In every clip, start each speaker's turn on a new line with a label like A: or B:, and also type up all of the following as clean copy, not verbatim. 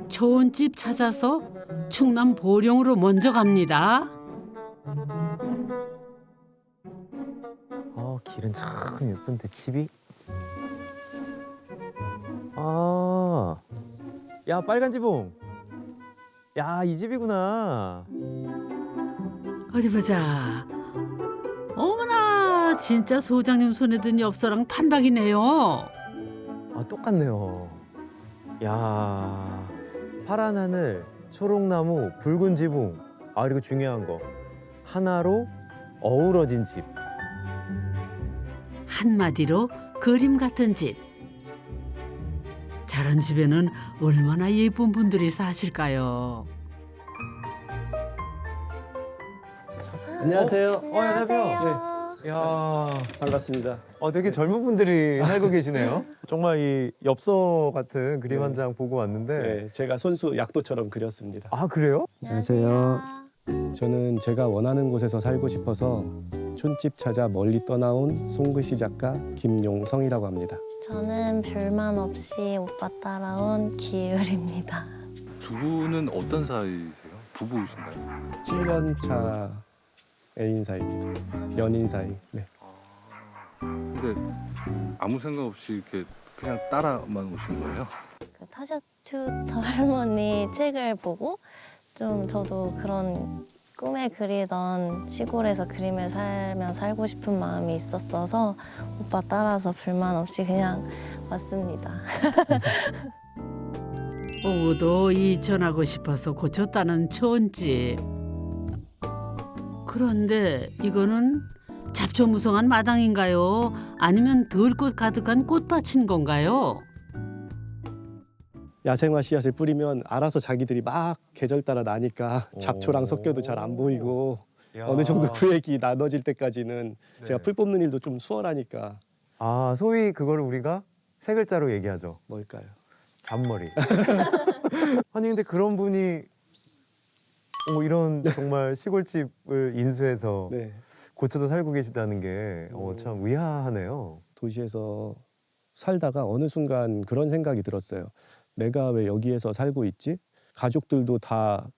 A: 초원집 찾아서 충남 보령으로 먼저 갑니다.
B: 길은 참 예쁜데 집이. 아, 야 빨간 지붕. 야, 이 집이구나.
A: 어디 보자. 어머나, 진짜 소장님 손에 든 엽서랑 판박이네요.
B: 아, 똑같네요. 야, 파란 하늘, 초록나무, 붉은 지붕. 아, 그리고 중요한 거, 하나로 어우러진 집.
A: 한마디로 그림 같은 집. 저런 집에는 얼마나 예쁜 분들이 사실까요?
C: 안녕하세요.
B: 안녕하세요. 야,
C: 반갑습니다.
B: 되게 젊은 분들이 살고 계시네요. 정말 이 엽서 같은 그림 한 장 보고 왔는데.
C: 네, 제가 손수 약도처럼 그렸습니다.
B: 아, 그래요?
C: 안녕하세요. 저는 제가 원하는 곳에서 살고 싶어서 촌집 찾아 멀리 떠나온 송글씨 작가 김용성이라고 합니다.
D: 저는 별만 없이 오빠 따라온 기율입니다.
E: 두 분은 어떤 사이세요? 부부이신가요?
C: 7년 차 애인 사이입니다. 연인 사이. 네.
E: 근데 아무 생각 없이 이렇게 그냥 따라만 오신 거예요?
D: 그 타샤 튜터 할머니 책을 보고 좀 저도 그런 꿈에 그리던 시골에서 그림을 살며 살고 싶은 마음이 있었어서 오빠 따라서 불만 없이 그냥 왔습니다.
A: 오도 이전하고 싶어서 고쳤다는 초원집. 그런데 이거는 잡초무성한 마당인가요? 아니면 들꽃 가득한 꽃밭인 건가요?
C: 야생화 씨앗을 뿌리면 알아서 자기들이 막 계절 따라 나니까 잡초랑 섞여도 잘 안 보이고
B: 야.
C: 어느 정도 구획이 나눠질 때까지는
B: 네.
C: 제가 풀 뽑는 일도 좀 수월하니까.
B: 아, 소위 그거를 우리가 세 글자로 얘기하죠.
C: 뭘까요?
B: 잔머리. 아니, 근데 그런 분이 이런 정말 시골집을 인수해서
C: 네.
B: 고쳐서 살고 계시다는 게 참 의아하네요.
C: 도시에서 살다가 어느 순간 그런 생각이 들었어요. 내가 왜 여기에서 살고 있지? 가족들도 다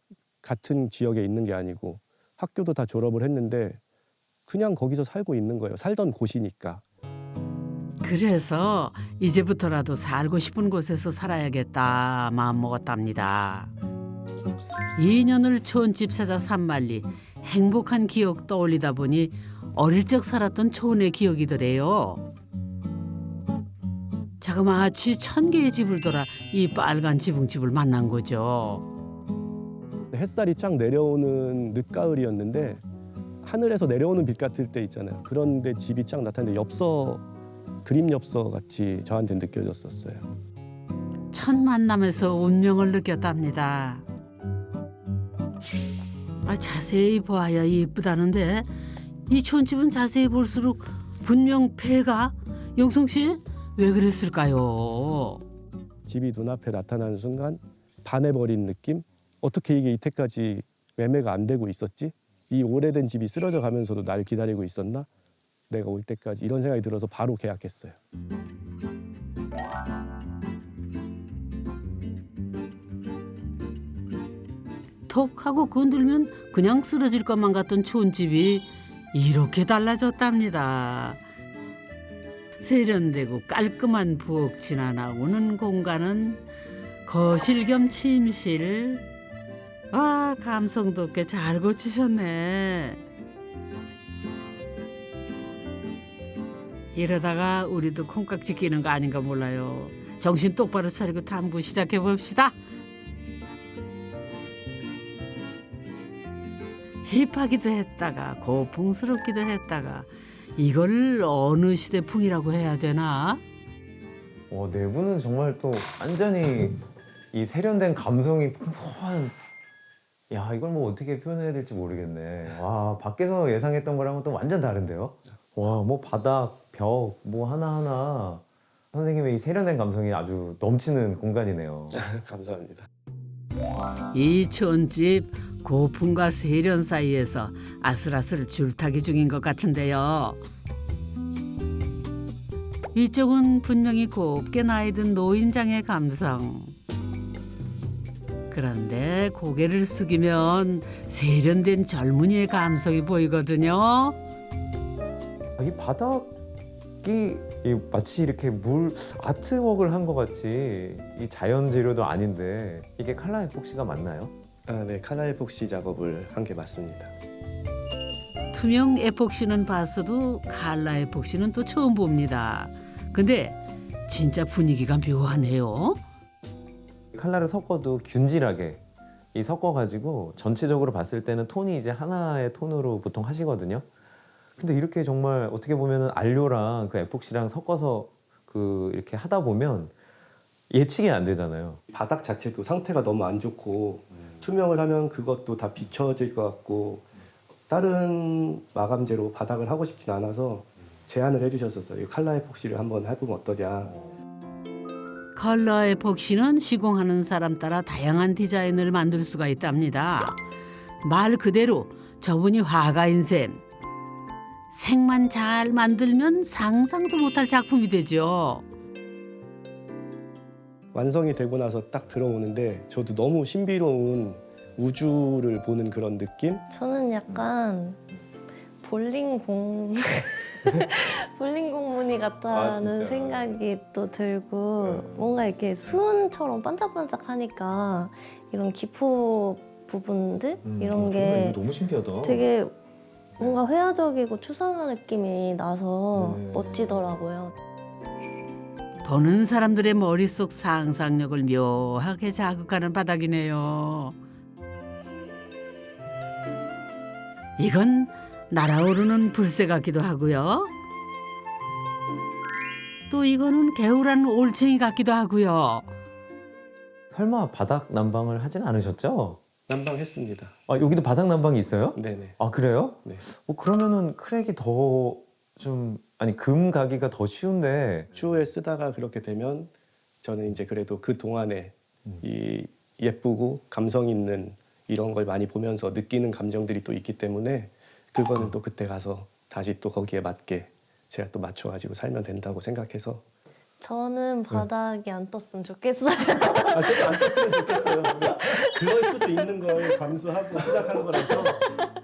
C: 같은 지역에 있는 게 아니고 학교도 다 졸업을 했는데 그냥 거기서 살고 있는 거예요. 살던 곳이니까.
A: 그래서 이제부터라도 살고 싶은 곳에서 살아야겠다 마음먹었답니다. 2년을 초원집 찾아 산만리 행복한 기억 떠올리다 보니 어릴 적 살았던 초원의 기억이더래요. 자그마치 1000개의 집을 돌아 이 빨간 지붕집을 만난 거죠.
C: 햇살이 쫙 내려오는 늦가을이었는데 하늘에서 내려오는 빛 같을 때 있잖아요. 그런데 집이 쫙 나타났는데 엽서, 그림 엽서 같이 저한테 느껴졌었어요.
A: 첫 만남에서 운명을 느꼈답니다. 자세히 보아야 예쁘다는데 이 촌집은 자세히 볼수록 분명 폐가. 영성 씨, 왜 그랬을까요?
C: 집이 눈앞에 나타나는 순간 반해버린 느낌? 어떻게 이게 이때까지 매매가 안 되고 있었지? 이 오래된 집이 쓰러져 가면서도 날 기다리고 있었나? 내가 올 때까지 이런 생각이 들어서 바로 계약했어요.
A: 톡 하고 건들면 그냥 쓰러질 것만 같던 촌집이 이렇게 달라졌답니다. 세련되고 깔끔한 부엌 지나 나오는 공간은 거실 겸 침실. 와, 감성 돋게 잘 고치셨네. 이러다가 우리도 콩깍지 끼는 거 아닌가 몰라요. 정신 똑바로 차리고 탐구 시작해 봅시다. 힙하기도 했다가 고풍스럽기도 했다가 이걸 어느 시대풍이라고 해야 되나?
B: 내부는 정말 또 완전히 이 세련된 감성이 풍부한. 야, 이걸 뭐 어떻게 표현해야 될지 모르겠네. 와, 밖에서 예상했던 거랑은 또 완전 다른데요? 와, 뭐 바닥, 벽, 뭐 하나하나 선생님의 이 세련된 감성이 아주 넘치는 공간이네요.
C: 감사합니다.
A: 이 촌집 고풍과 세련 사이에서 아슬아슬 줄타기 중인 것 같은데요. 이쪽은 분명히 곱게 나이든 노인장의 감성. 그런데 고개를 숙이면 세련된 젊은이의 감성이 보이거든요.
B: 이 바닥이 마치 이렇게 물 아트웍을 한 것 같이 이 자연 재료도 아닌데 이게 칼라 에폭시가 맞나요?
C: 네, 칼라 에폭시 작업을 한 게 맞습니다.
A: 투명 에폭시는 봤어도 칼라 에폭시는 또 처음 봅니다. 근데 진짜 분위기가 묘하네요.
B: 칼라를 섞어도 균질하게 이 섞어가지고 전체적으로 봤을 때는 톤이 이제 하나의 톤으로 보통 하시거든요. 근데 이렇게 정말 어떻게 보면은 안료랑 그 에폭시랑 섞어서 그 이렇게 하다 보면 예측이 안 되잖아요.
C: 바닥 자체도 상태가 너무 안 좋고 투명을 하면 그것도 다 비춰질 것 같고 다른 마감재로 바닥을 하고 싶진 않아서 제안을 해주셨었어요. 칼라 에폭시를 한번 해보면 어떠냐.
A: 컬러 에폭시는 시공하는 사람 따라 다양한 디자인을 만들 수가 있답니다. 말 그대로 저분이 화가인 셈. 색만 잘 만들면 상상도 못할 작품이 되죠.
C: 완성이 되고 나서 딱 들어오는데 저도 너무 신비로운 우주를 보는 그런 느낌?
D: 저는 약간 볼링공 볼링공 무늬 같다는
B: 진짜?
D: 생각이 또 들고 뭔가 이렇게 수은처럼 반짝반짝하니까 이런 기포 부분들 이런 게
B: 너무 신기하다.
D: 되게 뭔가 회화적이고 추상한 느낌이 나서
B: 네.
D: 멋지더라고요.
A: 보는 사람들의 머릿속 상상력을 묘하게 자극하는 바닥이네요. 이건 날아오르는 불새 같기도 하고요. 또 이거는 개울한 올챙이 같기도 하고요.
B: 설마 바닥 난방을 하진 않으셨죠?
C: 난방했습니다.
B: 아, 여기도 바닥 난방이 있어요?
C: 네네.
B: 아, 그래요?
C: 네.
B: 그러면은 크랙이 더 좀 아니 금 가기가 더 쉬운데.
C: 추후에 쓰다가 그렇게 되면 저는 이제 그래도 그 동안에 이 예쁘고 감성 있는 이런 걸 많이 보면서 느끼는 감정들이 또 있기 때문에 그거는 또 그때 가서 다시 또 거기에 맞게 제가 또 맞춰가지고 살면 된다고 생각해서.
D: 저는 바닥이 안 떴으면 좋겠어요.
C: 아, 저도 안 떴으면 좋겠어요. 그럴 수도 있는 걸 감수하고 시작한 거라서.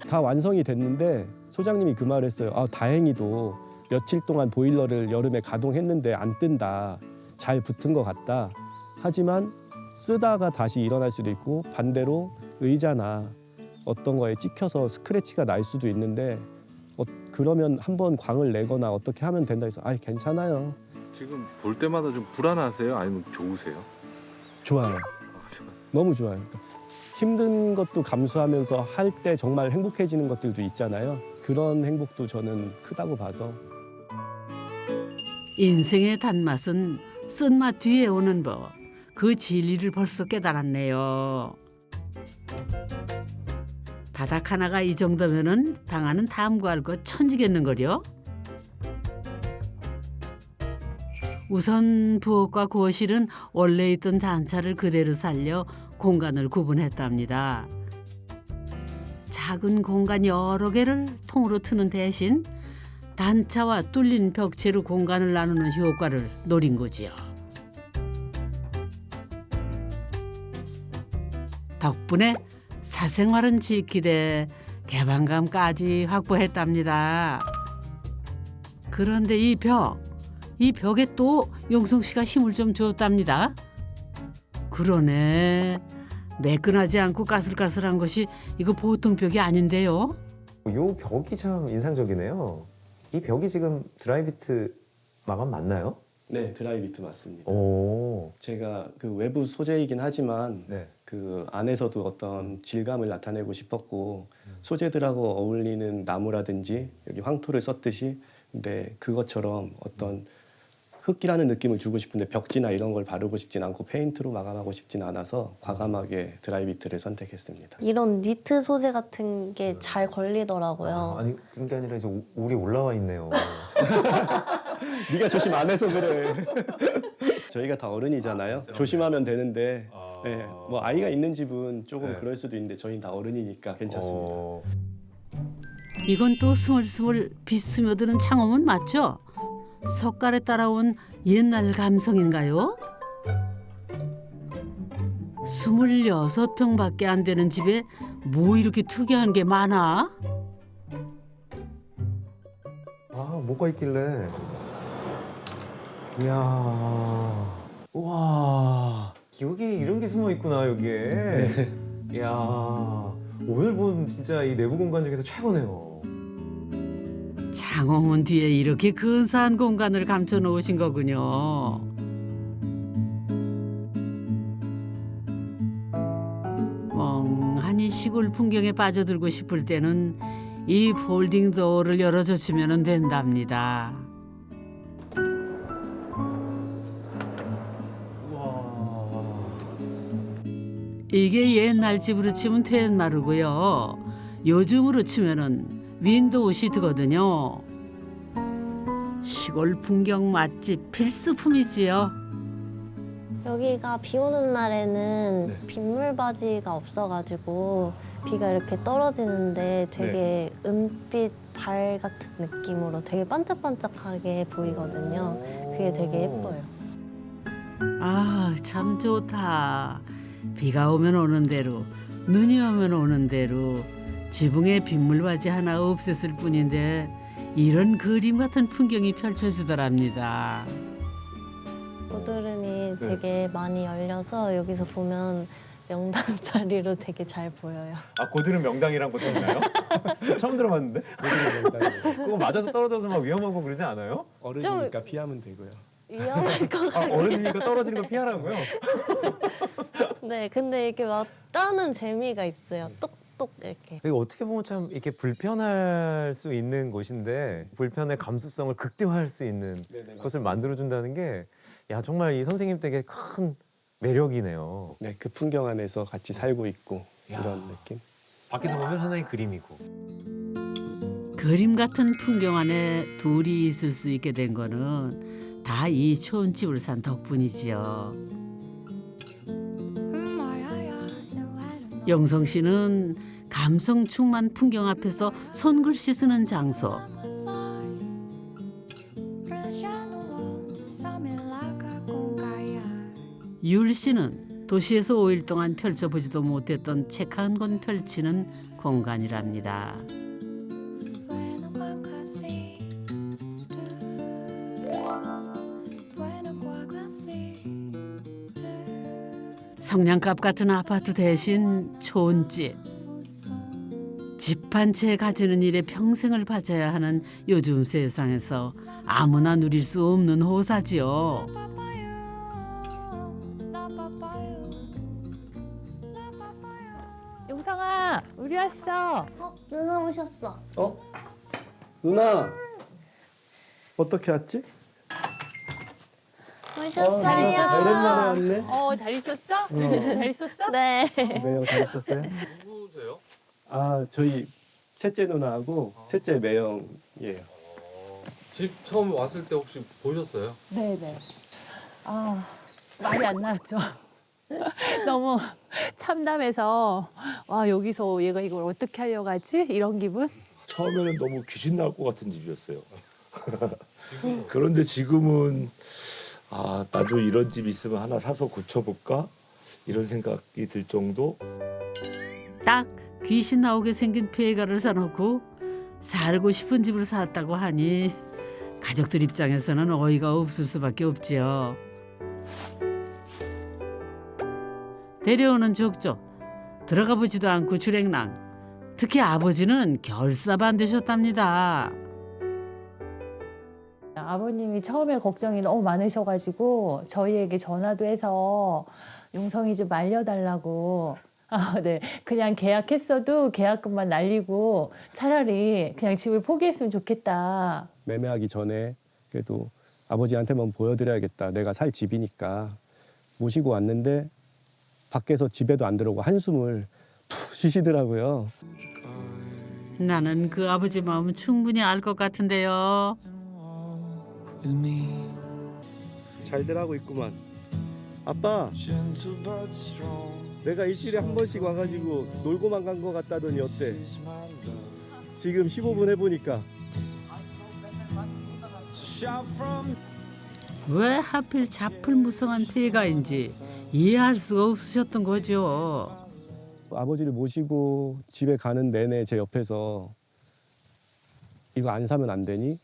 C: 다 완성이 됐는데 소장님이 그 말을 했어요. 아, 다행히도 며칠 동안 보일러를 여름에 가동했는데 안 뜬다. 잘 붙은 것 같다. 하지만 쓰다가 다시 일어날 수도 있고 반대로 의자나 어떤 거에 찍혀서 스크래치가 날 수도 있는데 그러면 한번 광을 내거나 어떻게 하면 된다 해서 아, 괜찮아요.
E: 지금 볼 때마다 좀 불안하세요? 아니면 좋으세요?
C: 좋아요. 너무 좋아요. 그러니까 힘든 것도 감수하면서 할 때 정말 행복해지는 것들도 있잖아요. 그런 행복도 저는 크다고 봐서.
A: 인생의 단맛은 쓴맛 뒤에 오는 법. 그 진리를 벌써 깨달았네요. 바닥 하나가 이 정도면은 당하는 탐구할 것 천지겠는걸요. 우선 부엌과 거실은 원래 있던 단차를 그대로 살려 공간을 구분했답니다. 작은 공간 여러 개를 통으로 트는 대신 단차와 뚫린 벽체로 공간을 나누는 효과를 노린 거지요. 덕분에 사생활은 지키되 개방감까지 확보했답니다. 그런데 이 벽에 또 용성 씨가 힘을 좀 줬답니다. 그러네. 매끈하지 않고 까슬까슬한 것이 이거 보통 벽이 아닌데요.
B: 요 벽이 참 인상적이네요. 이 벽이 지금 드라이비트 마감 맞나요?
C: 네, 드라이비트 맞습니다.
B: 오.
C: 제가 그 외부 소재이긴 하지만
B: 네.
C: 그 안에서도 어떤 질감을 나타내고 싶었고 소재들하고 어울리는 나무라든지 여기 황토를 썼듯이 근데 그것처럼 어떤 흙이라는 느낌을 주고 싶은데 벽지나 이런 걸 바르고 싶진 않고 페인트로 마감하고 싶진 않아서 과감하게 드라이비트를 선택했습니다.
D: 이런 니트 소재 같은 게 잘 걸리더라고요.
B: 아니 그런 게 아니라 이제 올이 올라와 있네요.
C: 네가 조심 안 해서 그래. 저희가 다 어른이잖아요. 조심하면 되는데 네, 뭐 아이가 있는 집은 조금
B: 네.
C: 그럴 수도 있는데 저희는 다 어른이니까 괜찮습니다.
A: 이건 또 스물스물 빛 스며드는 창호문 맞죠? 석가래 따라온 옛날 감성인가요? 26평밖에 안 되는 집에 뭐 이렇게 특이한 게 많아?
B: 아, 뭐가 있길래? 이야, 우와, 여기 이런 게 숨어 있구나 여기에. 이야, 오늘 본 진짜 이 내부 공간 중에서 최고네요.
A: 장호문 뒤에 이렇게 근사한 공간을 감춰 놓으신 거군요. 멍하니 시골 풍경에 빠져들고 싶을 때는 이 폴딩 도어를 열어젖히면 된답니다.
B: 우와.
A: 이게 옛날 집으로 치면 텐마루고요. 요즘으로 치면은 윈도우 시트거든요. 시골 풍경 맛집 필수품이지요.
D: 여기가 비 오는 날에는
B: 네.
D: 빗물바지가 없어가지고 비가 이렇게 떨어지는데 되게 은빛 발 같은 느낌으로 되게 반짝반짝하게 보이거든요. 그게 되게 예뻐요.
A: 아, 참 좋다. 비가 오면 오는 대로, 눈이 오면 오는 대로 지붕에 빗물바지 하나 없앴을 뿐인데 이런 그림 같은 풍경이 펼쳐지더랍니다.
D: 고드름이 되게 많이 열려서 여기서 보면 명당 자리로 되게 잘 보여요.
B: 아, 고드름 명당이란 것도 있나요? 처음 들어봤는데? 그거 맞아서 떨어져서 막 위험하고 그러지 않아요?
C: 어른이니까 피하면 되고요.
D: 위험할 것
B: 아,
D: 같아요.
B: 어른이니까 떨어지는 거 피하라고요?
D: 네, 근데 이렇게 막 따는 재미가 있어요. 똑똑 이렇게.
B: 이거 어떻게 보면 참 이렇게 불편할 수 있는 곳인데 불편의 감수성을 극대화할 수 있는 것을 만들어준다는 게 야, 정말 이 선생님 댁의 큰 매력이네요.
C: 네, 그 풍경 안에서 같이 살고 있고
B: 야.
C: 이런 느낌.
B: 밖에서 보면 하나의 그림이고.
A: 그림 같은 풍경 안에 둘이 있을 수 있게 된 거는 다 이 초원집을 산 덕분이지요. 영성 씨는 감성 충만 풍경 앞에서 손글씨 쓰는 장소. 율 씨는 도시에서 5일 동안 펼쳐보지도 못했던 책 한 권 펼치는 공간이랍니다. 성냥갑 같은 아파트 대신 초원집. 집 한 채 가지는 일에 평생을 바쳐야 하는 요즘 세상에서 아무나 누릴 수 없는 호사지요.
F: 용성아, 우리 왔어.
D: 누나 오셨어.
C: 어? 누나 어떻게 왔지?
D: 오셨어요.
C: 오랜만에 왔네.
F: 잘 있었어? 잘 있었어?
D: 네.
C: 매형 잘 있었어요?
E: 누구세요?
C: 아, 저희 셋째 누나하고 셋째 매형이에요.
E: 집 처음 왔을 때 혹시 보셨어요?
F: 네네. 말이 안 나왔죠. 너무 참담해서 여기서 얘가 이걸 어떻게 하려고 하지? 이런 기분?
G: 처음에는 너무 귀신 나올 것 같은 집이었어요. 그런데 지금은 나도 이런 집 있으면 하나 사서 고쳐볼까? 이런 생각이 들 정도.
A: 딱 귀신 나오게 생긴 폐가를 사놓고 살고 싶은 집을 샀다고 하니 가족들 입장에서는 어이가 없을 수밖에 없지요. 데려오는 족족 들어가 보지도 않고 주랭랑. 특히 아버지는 결사반되셨답니다.
F: 아버님이 처음에 걱정이 너무 많으셔가지고 저희에게 전화도 해서 용성이 좀 말려달라고. 네. 그냥 계약했어도 계약금만 날리고 차라리 그냥 집을 포기했으면 좋겠다.
C: 매매하기 전에 그래도 아버지한테만 보여드려야겠다. 내가 살 집이니까 모시고 왔는데 밖에서 집에도 안 들어오고 한숨을 푹 쉬시더라고요.
A: 나는 그 아버지 마음 충분히 알 것 같은데요.
C: 잘들 하고 있구만. 아빠, 내가 일주일에 한 번씩 와가지고 놀고만 간 것 같다더니 어때? 지금 15분 해보니까.
A: 왜 하필 자풀무성한 폐가인지 이해할 수가 없으셨던 거죠.
C: 아버지를 모시고 집에 가는 내내 제 옆에서 이거 안 사면 안 되니?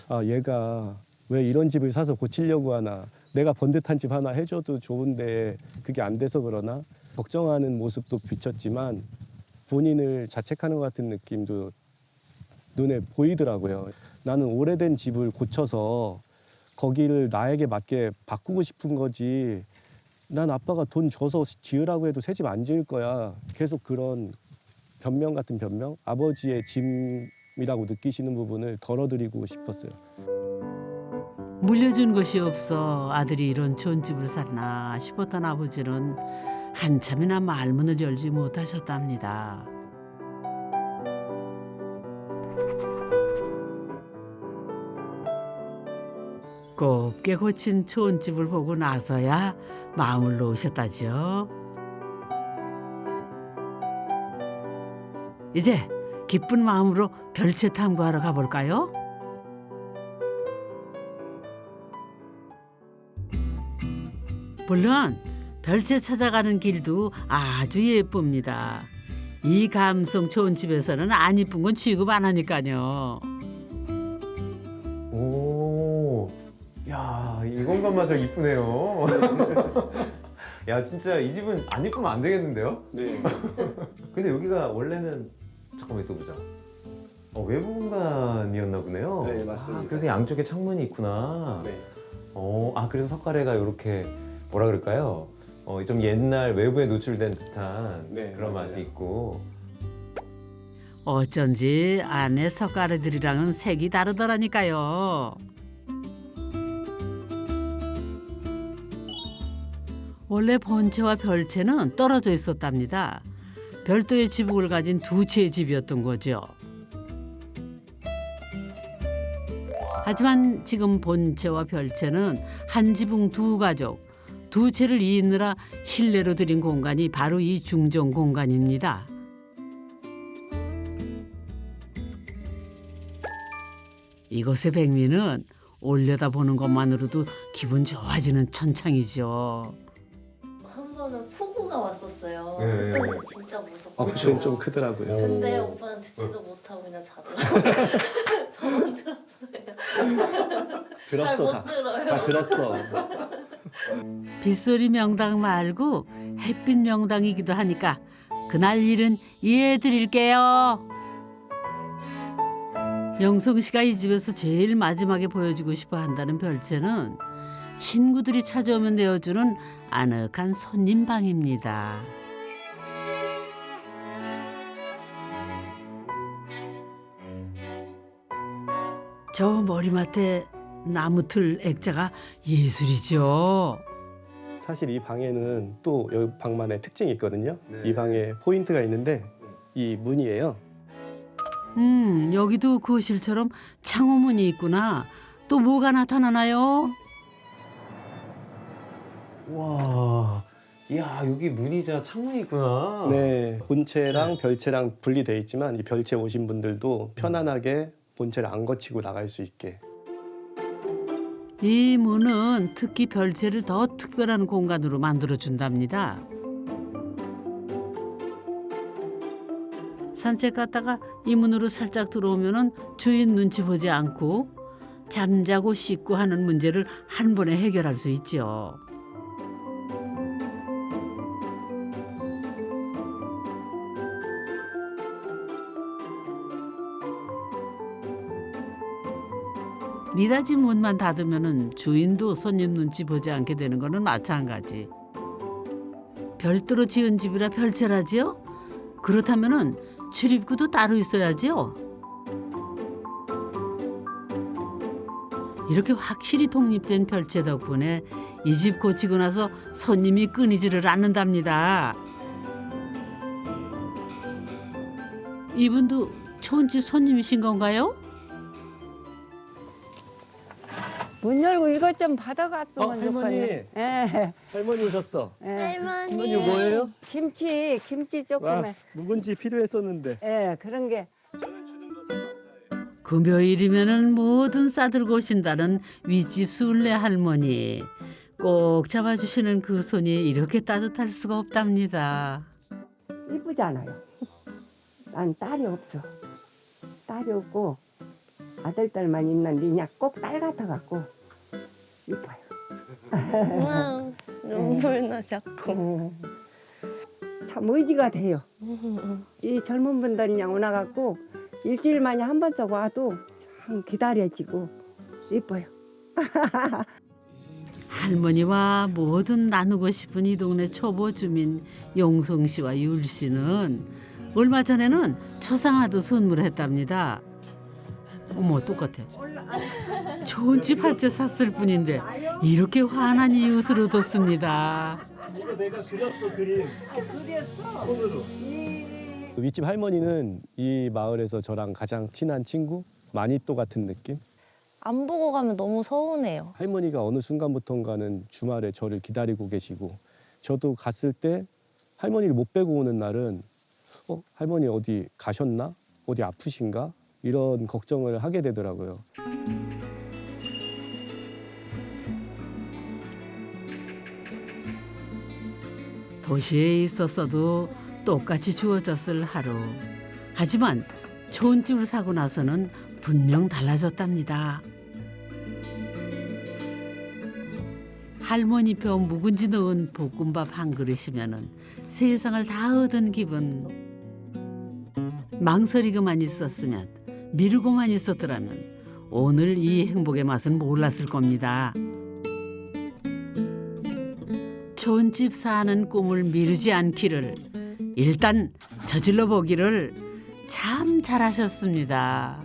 C: 아, 얘가 왜 이런 집을 사서 고치려고 하나? 내가 번듯한 집 하나 해줘도 좋은데 그게 안 돼서 그러나? 걱정하는 모습도 비쳤지만 본인을 자책하는 것 같은 느낌도 눈에 보이더라고요. 나는 오래된 집을 고쳐서 거기를 나에게 맞게 바꾸고 싶은 거지. 난 아빠가 돈 줘서 지으라고 해도 새 집 안 지을 거야. 계속 그런 변명 같은 변명? 아버지의 짐이라고 느끼시는 부분을 덜어드리고 싶었어요.
A: 물려준 것이 없어 아들이 이런 좋은 집을 샀나 싶었던 아버지는 한참이나 말문을 열지 못하셨답니다. 곱게 고친 좋은 집을 보고 나서야 마음을 놓으셨다죠. 이제 기쁜 마음으로 별채 탐구하러 가볼까요? 물론 별채 찾아가는 길도 아주 예쁩니다. 이 감성 좋은 집에서는 안 이쁜 건 취급 안 하니까요.
B: 오, 야, 이 공간마저 이쁘네요. 야, 진짜 이 집은 안 이쁘면 안 되겠는데요?
C: 네.
B: 근데 여기가 원래는 잠깐만 있어보자. 외부 공간이었나 보네요.
C: 네, 맞습니다.
B: 아, 그래서 양쪽에 창문이 있구나.
C: 네.
B: 그래서 석가래가 이렇게 뭐라 그럴까요? 좀 옛날 외부에 노출된 듯한
C: 네,
B: 그런
C: 맞아요.
B: 맛이 있고.
A: 어쩐지 안에 석가래들이랑은 색이 다르더라니까요. 원래 본체와 별채는 떨어져 있었답니다. 별도의 지붕을 가진 두 채의 집이었던 거죠. 하지만 지금 본체와 별채는 한 지붕 두 가족, 두 채를 이으느라 실내로 들인 공간이 바로 이 중정 공간입니다. 이곳의 백미는 올려다보는 것만으로도 기분 좋아지는 천창이죠.
D: 한 번은 폭우가 왔었어요.
B: 네.
D: 그때는 진짜 무섭고.
C: 그건 좀 크더라고요.
D: 근데 오빠는 듣지도 못하고 그냥 자더라고요. 저만 들었어요.
C: 들었어,
D: 잘 못 들어요.
C: 다 들었어.
A: 빗소리 명당 말고 햇빛 명당이기도 하니까 그날 일은 이해해 드릴게요. 영성 씨가 이 집에서 제일 마지막에 보여주고 싶어 한다는 별채는 친구들이 찾아오면 내어주는 아늑한 손님 방입니다. 저 머리맡에 나무틀 액자가 예술이죠.
C: 사실 이 방에는 또 여기 방만의 특징이 있거든요.
B: 네.
C: 이 방에 포인트가 있는데 이 문이에요.
A: 여기도 거실처럼 창호문이 있구나. 또 뭐가 나타나나요?
B: 와, 이야, 여기 문이자 창문이 있구나.
C: 네, 본체랑 별체랑 분리돼 있지만 이 별체 오신 분들도 편안하게 본체를 안 거치고 나갈 수 있게.
A: 이 문은 특히 별채를 더 특별한 공간으로 만들어준답니다. 산책 갔다가 이 문으로 살짝 들어오면은 주인 눈치 보지 않고 잠자고 씻고 하는 문제를 한 번에 해결할 수 있죠. 미닫이 문만 닫으면은 주인도 손님 눈치 보지 않게 되는 거는 마찬가지. 별도로 지은 집이라 별채라지요? 그렇다면은 출입구도 따로 있어야지요. 이렇게 확실히 독립된 별채 덕분에 이 집 고치고 나서 손님이 끊이지를 않는답니다. 이분도 좋은 집 손님이신 건가요?
H: 문 열고 이것 좀 받아갔으면
C: 할머니.
H: 좋겠네. 예.
C: 할머니 오셨어.
H: 예.
C: 할머니 이거 뭐예요?
H: 김치 조금
C: 와,
H: 해.
C: 묵은지 필요했었는데.
H: 예, 그런 게.
A: 금요일이면은 뭐든 싸들고 오신다는 윗집 순례 할머니. 꼭 잡아주시는 그 손이 이렇게 따뜻할 수가 없답니다.
I: 이쁘잖아요. 난 딸이 없어. 딸이 없고 아들, 딸만 있는데 그냥 꼭 딸 같아갖고 이뻐요.
D: 눈물 나 자꾸.
I: 참 의지가 돼요. 이 젊은 분들이 그냥 오나갖고 일주일 만에 한 번씩 와도 참 기다려지고 이뻐요.
A: 할머니와 뭐든 나누고 싶은 이 동네 초보 주민 용성 씨와 율 씨는 얼마 전에는 초상화도 선물했답니다. 어머 똑같아. 좋은 집 한 채 샀을 뿐인데 이렇게 환한 이웃을 얻었습니다.
C: 이거 내가 그렸어 그림. 손으로. 윗집 할머니는 이 마을에서 저랑 가장 친한 친구, 마니또 같은 느낌.
D: 안 보고 가면 너무 서운해요.
C: 할머니가 어느 순간부턴가는 주말에 저를 기다리고 계시고, 저도 갔을 때 할머니를 못 뵈고 오는 날은 할머니 어디 가셨나? 어디 아프신가? 이런 걱정을 하게 되더라고요.
A: 도시에 있었어도 똑같이 주어졌을 하루. 하지만 좋은 집을 사고 나서는 분명 달라졌답니다. 할머니표 묵은지 넣은 볶음밥 한 그릇이면은 세상을 다 얻은 기분. 망설이고만 있었으면, 미루고만 있었더라면 오늘 이 행복의 맛은 몰랐을 겁니다. 좋은 집 사는 꿈을 미루지 않기를, 일단 저질러 보기를 참 잘하셨습니다.